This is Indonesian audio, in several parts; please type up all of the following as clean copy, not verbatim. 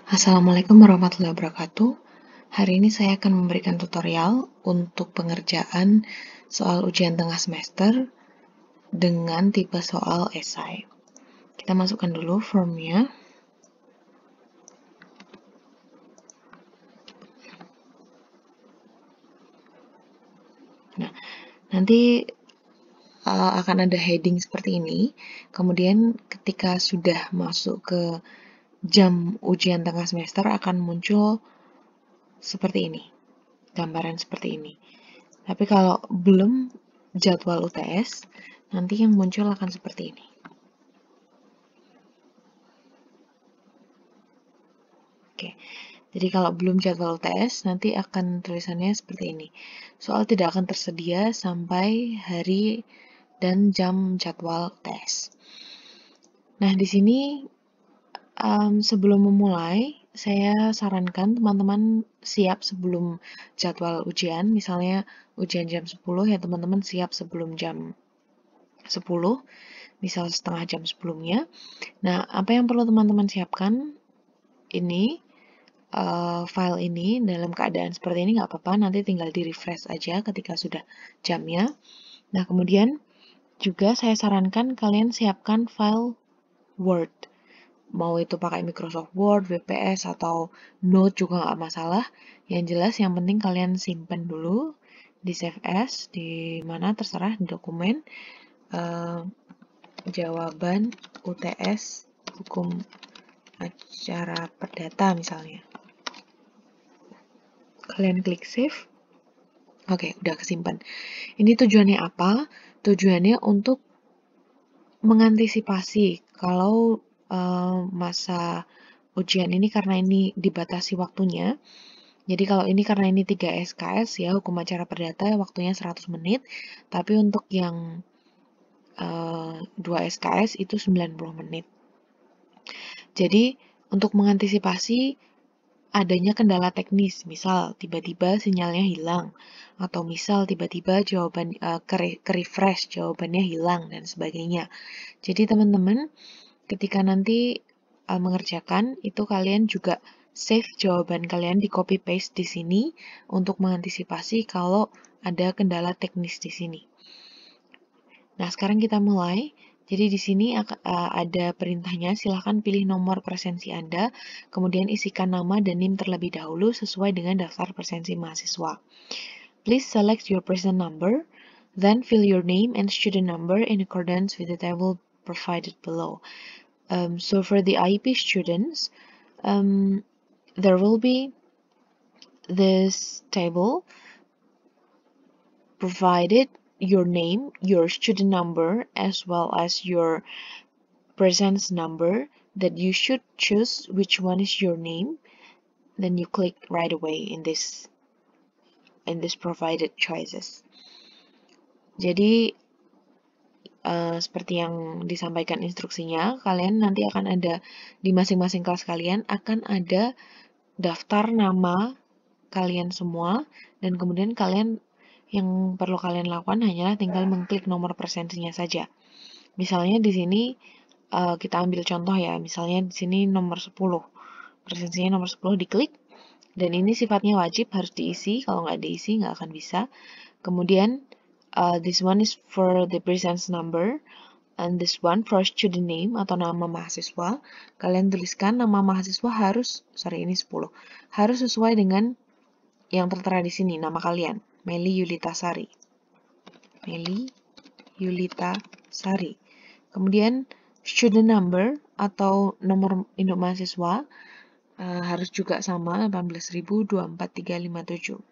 Assalamualaikum warahmatullahi wabarakatuh. Hari ini saya akan memberikan tutorial untuk pengerjaan soal ujian tengah semester dengan tipe soal esai. Kita masukkan dulu formnya. Nah, nanti akan ada heading seperti ini. Kemudian ketika sudah masuk ke jam ujian tengah semester akan muncul seperti ini, gambaran seperti ini. Tapi kalau belum jadwal UTS, nanti yang muncul akan seperti ini. Oke, jadi kalau belum jadwal UTS, nanti akan tulisannya seperti ini. Soal tidak akan tersedia sampai hari dan jam jadwal UTS. Nah, di sini sebelum memulai, saya sarankan teman-teman siap sebelum jadwal ujian. Misalnya ujian jam 10, ya teman-teman siap sebelum jam 10, misal setengah jam sebelumnya. Nah, apa yang perlu teman-teman siapkan? Ini file ini dalam keadaan seperti ini nggak apa-apa, nanti tinggal di refresh aja ketika sudah jamnya. Nah, kemudian juga saya sarankan kalian siapkan file Word. Mau itu pakai Microsoft Word, WPS, atau Note juga nggak masalah. Yang jelas yang penting kalian simpen dulu di save as, di mana terserah di dokumen jawaban UTS hukum acara perdata misalnya. Kalian klik save. Oke, udah kesimpan. Ini tujuannya apa? Tujuannya untuk mengantisipasi kalau masa ujian ini karena ini dibatasi waktunya. Jadi kalau ini karena ini 3 SKS ya, hukum acara perdata waktunya 100 menit. Tapi untuk yang 2 SKS itu 90 menit. Jadi untuk mengantisipasi adanya kendala teknis, misal tiba-tiba sinyalnya hilang, atau misal tiba-tiba jawaban ke refresh jawabannya hilang dan sebagainya. Jadi teman-teman ketika nanti mengerjakan itu kalian juga save jawaban kalian di copy paste di sini untuk mengantisipasi kalau ada kendala teknis di sini. Nah, sekarang kita mulai. Jadi di sini ada perintahnya, silahkan pilih nomor presensi Anda, kemudian isikan nama dan NIM terlebih dahulu sesuai dengan daftar presensi mahasiswa. Please select your present number, then fill your name and student number in accordance with the table provided below. So for the IEP students, there will be this table provided your name, your student number, as well as your presence number that you should choose which one is your name. Then you click right away in this provided choices. Jadi seperti yang disampaikan instruksinya, kalian nanti akan ada di masing-masing kelas kalian akan ada daftar nama kalian semua dan kemudian kalian yang perlu kalian lakukan hanyalah tinggal mengklik nomor presensinya saja. Misalnya di sini kita ambil contoh ya, misalnya di sini nomor 10. Presensinya nomor 10 diklik dan ini sifatnya wajib harus diisi, kalau nggak diisi nggak akan bisa. Kemudian this one is for the presence number and this one for student name atau nama mahasiswa. Kalian tuliskan nama mahasiswa ini 10. Harus sesuai dengan yang tertera di sini, nama kalian, Meli Yulita Sari. Meli Yulita Sari. Kemudian student number atau nomor induk mahasiswa harus juga sama 18.24357.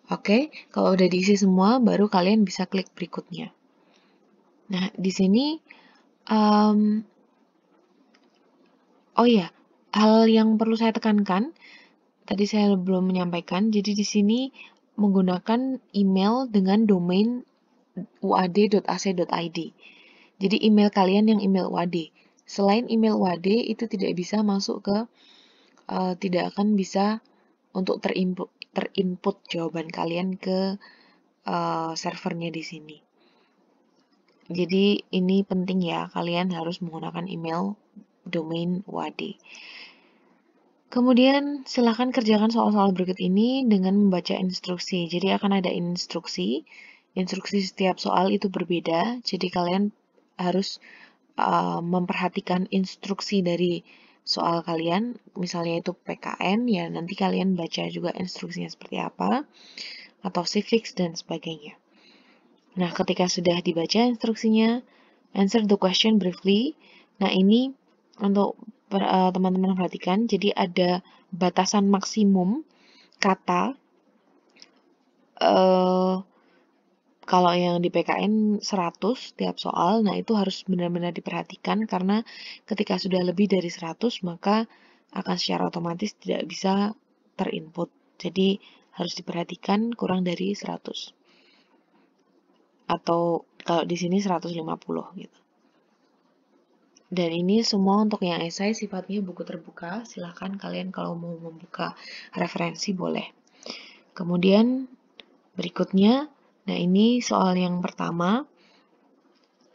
Oke, kalau udah diisi semua baru kalian bisa klik berikutnya. Nah, di sini oh ya, hal yang perlu saya tekankan tadi saya belum menyampaikan. Jadi di sini menggunakan email dengan domain uad.ac.id. Jadi email kalian yang email UAD. Selain email UAD itu tidak bisa masuk ke tidak akan bisa untuk terinput jawaban kalian ke servernya di sini. Jadi ini penting ya, kalian harus menggunakan email domain WADI. Kemudian silakan kerjakan soal-soal berikut ini dengan membaca instruksi. Jadi akan ada instruksi. Instruksi setiap soal itu berbeda. Jadi kalian harus memperhatikan instruksi dari soal kalian. Misalnya itu PKN, ya nanti kalian baca juga instruksinya seperti apa. Atau civics dan sebagainya. Nah, ketika sudah dibaca instruksinya, answer the question briefly. Nah, ini untuk teman-teman perhatikan, jadi ada batasan maksimum kata. Kalau yang di PKN 100 tiap soal, nah itu harus benar-benar diperhatikan karena ketika sudah lebih dari 100, maka akan secara otomatis tidak bisa terinput. Jadi harus diperhatikan kurang dari 100. Atau kalau di sini 150 gitu. Dan ini semua untuk yang esai sifatnya buku terbuka, silahkan kalian kalau mau membuka referensi boleh. Kemudian berikutnya, nah ini soal yang pertama,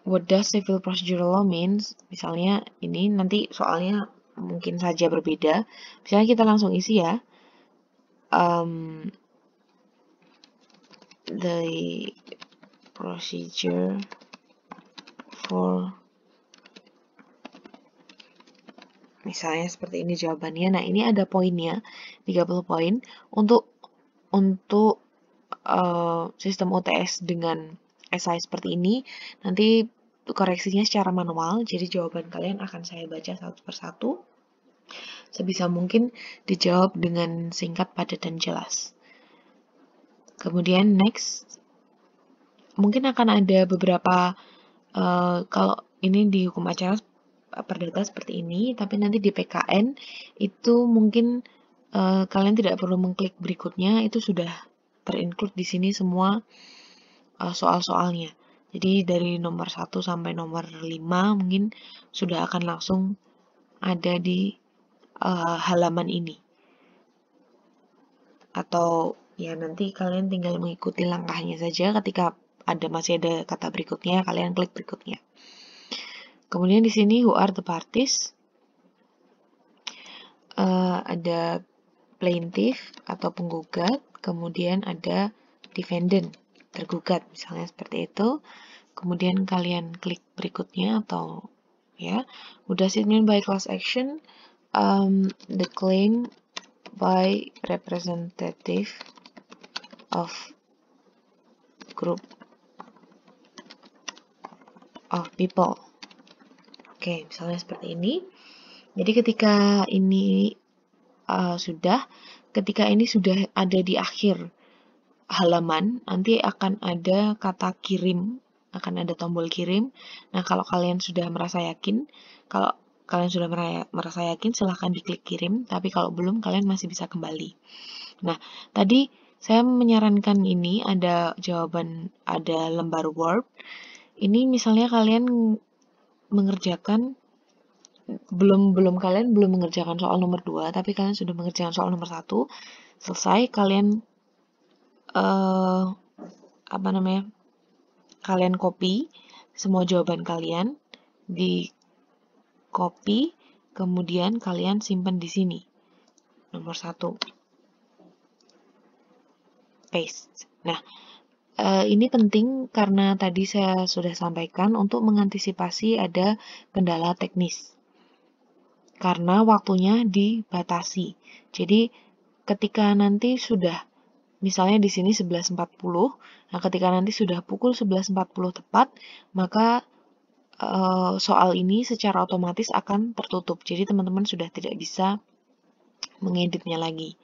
what does civil procedural law means? Misalnya ini nanti soalnya mungkin saja berbeda, misalnya kita langsung isi ya. The procedure for, misalnya seperti ini jawabannya. Nah, ini ada poinnya, 30 poin. Untuk sistem UTS dengan esai seperti ini, nanti koreksinya secara manual, jadi jawaban kalian akan saya baca satu persatu. Sebisa mungkin dijawab dengan singkat, padat, dan jelas. Kemudian next, mungkin akan ada beberapa, kalau ini di hukum acara perdata seperti ini, tapi nanti di PKN itu mungkin kalian tidak perlu mengklik berikutnya, itu sudah terinclude di sini semua soal-soalnya. Jadi dari nomor 1 sampai nomor 5 mungkin sudah akan langsung ada di halaman ini. Atau ya nanti kalian tinggal mengikuti langkahnya saja, ketika masih ada kata berikutnya, kalian klik berikutnya. Kemudian di sini who are the parties? Ada plaintiff atau penggugat, kemudian ada defendant, tergugat, misalnya seperti itu. Kemudian kalian klik berikutnya atau ya, what does it mean by class action? The claim by representative of group of people. Oke, misalnya seperti ini. Jadi ketika ini ketika ini sudah ada di akhir halaman, nanti akan ada kata kirim, akan ada tombol kirim. Nah, kalau kalian sudah merasa yakin, silahkan diklik kirim, tapi kalau belum, kalian masih bisa kembali. Nah, tadi saya menyarankan ini ada jawaban, ada lembar Word. Ini misalnya kalian mengerjakan, kalian belum mengerjakan soal nomor 2, tapi kalian sudah mengerjakan soal nomor 1, selesai, kalian kalian copy semua jawaban kalian, di copy, kemudian kalian simpan di sini, nomor 1, paste. Nah, ini penting karena tadi saya sudah sampaikan untuk mengantisipasi ada kendala teknis. Karena waktunya dibatasi. Jadi ketika nanti sudah, misalnya di sini 11.40, nah ketika nanti sudah pukul 11.40 tepat, maka soal ini secara otomatis akan tertutup. Jadi teman-teman sudah tidak bisa mengeditnya lagi.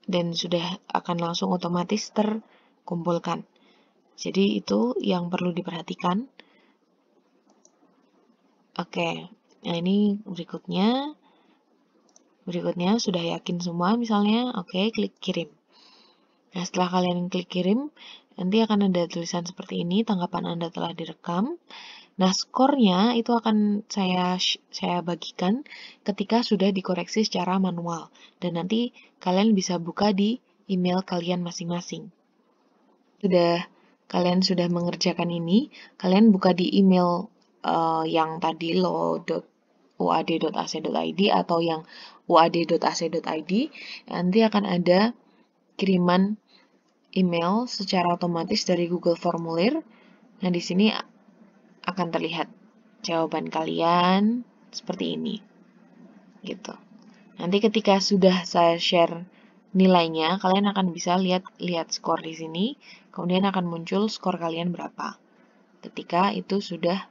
Dan sudah akan langsung otomatis terkumpulkan. Jadi itu yang perlu diperhatikan. Oke. Nah, ini berikutnya sudah yakin semua misalnya, oke, klik kirim. Nah, setelah kalian klik kirim, nanti akan ada tulisan seperti ini, tanggapan Anda telah direkam. Nah, skornya itu akan saya bagikan ketika sudah dikoreksi secara manual. Dan nanti kalian bisa buka di email kalian masing-masing. Sudah kalian sudah mengerjakan ini, kalian buka di email yang tadi lo.uad.ac.id atau yang uad.ac.id, nanti akan ada kiriman email secara otomatis dari Google Formulir. Nah, di sini akan terlihat jawaban kalian seperti ini. Gitu. Nanti ketika sudah saya share nilainya, kalian akan bisa lihat skor di sini, kemudian akan muncul skor kalian berapa. Ketika itu sudah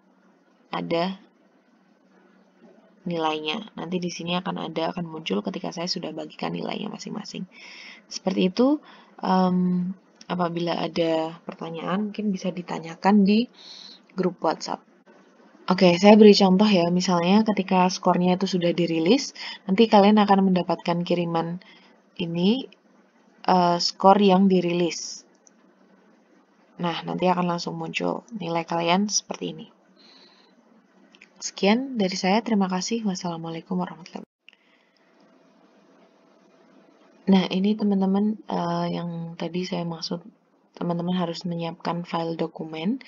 ada nilainya. Nanti di sini akan muncul ketika saya sudah bagikan nilainya masing-masing. Seperti itu, apabila ada pertanyaan mungkin bisa ditanyakan di grup WhatsApp. Oke, saya beri contoh ya, misalnya ketika skornya itu sudah dirilis, nanti kalian akan mendapatkan kiriman ini skor yang dirilis. Nah, nanti akan langsung muncul nilai kalian seperti ini. Sekian dari saya, terima kasih. Wassalamualaikum warahmatullahi wabarakatuh. Nah, ini teman-teman yang tadi saya maksud, teman-teman harus menyiapkan file dokumen.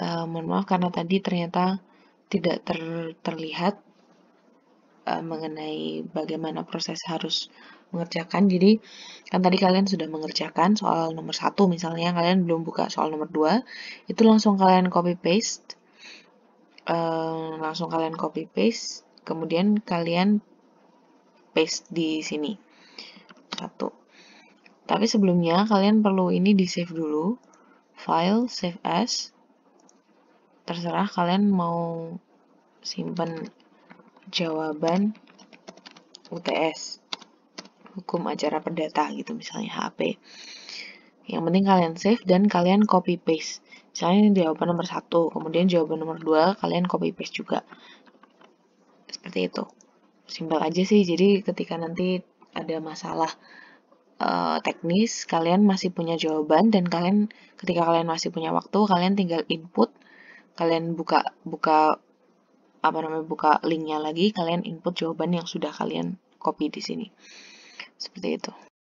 Mohon maaf karena tadi ternyata tidak terlihat mengenai bagaimana proses harus mengerjakan. Jadi kan tadi kalian sudah mengerjakan soal nomor 1 misalnya, kalian belum buka soal nomor 2, itu langsung kalian copy paste, kemudian kalian paste di sini 1. Tapi sebelumnya kalian perlu ini di save dulu, file save as, terserah kalian mau simpan jawaban UTS, hukum acara perdata gitu misalnya HP. Yang penting kalian save dan kalian copy paste. Misalnya ini jawaban nomor 1, kemudian jawaban nomor 2 kalian copy paste juga. Seperti itu. Simpel aja sih, jadi ketika nanti ada masalah teknis, kalian masih punya jawaban dan ketika kalian masih punya waktu, kalian tinggal input, kalian buka linknya lagi, kalian input jawaban yang sudah kalian copy di sini. Seperti itu.